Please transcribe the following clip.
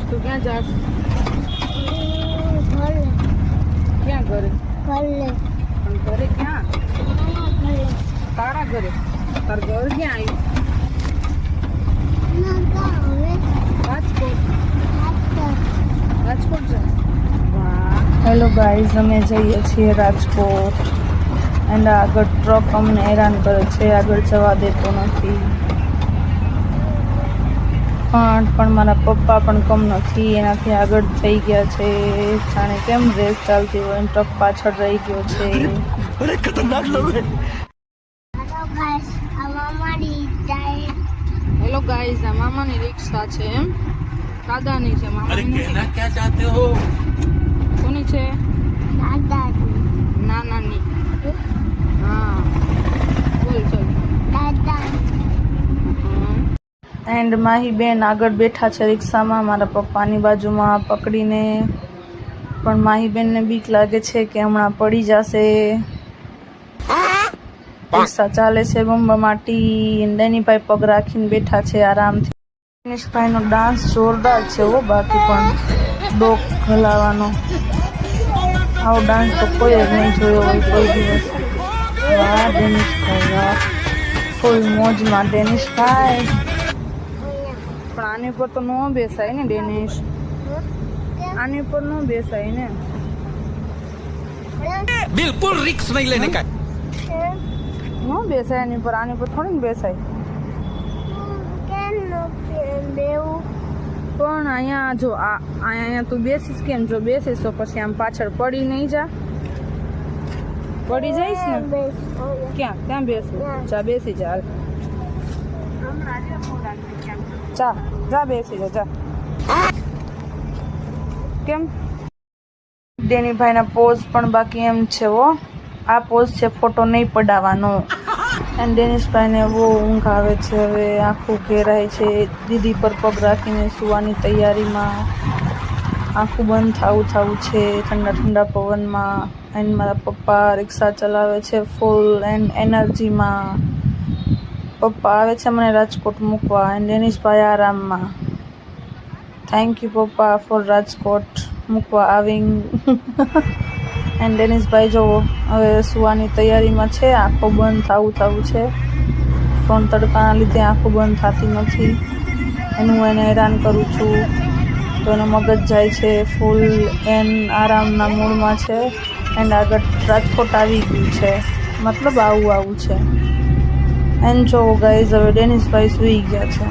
તું ક્યાં જાસ? ક્યાં ઘરે? પણ ઘરે ક્યાં? તારા ઘરે? તાર ઘર ક્યાં આવ્યું? રાજકોટ જા. વાહ. હેલો ગાઈઝ, અમે જઈએ છીએ રાજકોટ. એન્ડ આગળ ટ્રક અમને હેરાન કરે છે, આગળ જવા દેતો નથી. પણ મારા પપ્પા પણ કમ નથી, એનાથી આગળ થઈ ગયા છે. જાણે કેમ રેસ ચાલતી હોય, ટ્રક પાછળ રહી ગયો છે. હેલો ગાઈઝ, આ મામાની રિક્ષા છે. એમ દાદાની છે. મામાની ક્યાં ચાહતે હો? કોની છે? નાનાની. હા બોલ ચલ. એન્ડ માહી બેન આગળ બેઠા છે રિક્ષામાં, મારા પપ્પાની બાજુમાં પકડીને. પણ માહી બેનને બીક લાગે છે કે હમણાં પડી જશે. રિક્ષા ચાલે છે બમ્બામાટી. ડેનીભાઈ પગ રાખીને બેઠા છે આરામથી. દિનેશભાઈનો ડાન્સ જોરદાર છે હો, બાકી પણ ડોક હલાવવાનો આવો ડાન્સ તો કોઈ જ નહીં જોયો હોય કોઈ દિવસ. વાહ ડેનિશભાઈ વાહ, ફૂલ મોજમાં ડેનિશભાઈ. પણ આની પર તો ન બેસાય ને ડેનિશ, આની પર ન બેસાય ને. બિલકુલ રિસ્ક નહીં લેને કા. ન બેસાય આની પર થોડી ને બેસાય. પણ અહીંયા જો અહીંયા તું બેસીશ કેમ? જો બેસીશ તો પછી આમ પાછળ પડી નહીં જા? પડી જઈશ ને. ક્યાં બેસવું? જા બેસી જા. જા બેસી જા. કેમ? ડેનીભાઈના પોઝ પણ બાકી એમ છે હો. આ પોઝ છે, ફોટો નહીં પડાવવાનો. એન્ડ ડેનિશભાઈને બહુ ઊંઘ આવે છે. હવે આંખું ઘેરાય છે, દીદી પર પગ રાખીને સુવાની તૈયારીમાં. આંખું બંધ થવું છે ઠંડા ઠંડા પવનમાં. એન્ડ મારા પપ્પા રિક્ષા ચલાવે છે ફૂલ એન્ડ એનર્જીમાં. પપ્પા આવે છે મને રાજકોટ મૂકવા, એન્ડ ડેનિશભાઈ આરામમાં. થેન્ક યુ પપ્પા ફોર રાજકોટ મૂકવા આવિંગ. એન્ડ ડેનિશભાઈ જો હવે સુવાની તૈયારીમાં છે. આંખો બંધ થવું છે, પણ તડકાના લીધે આંખો બંધ થતી નથી. હું એને હેરાન કરું છું તો એનો મગજ જાય છે ફૂલ એન્ડ આરામના મૂડમાં છે. એન્ડ આગળ રાજકોટ આવી ગયું છે, મતલબ આવું છે. એન્ડ જો ગાઈઝ હવે ડેનિશભાઈ સૂઈ ગયા છે.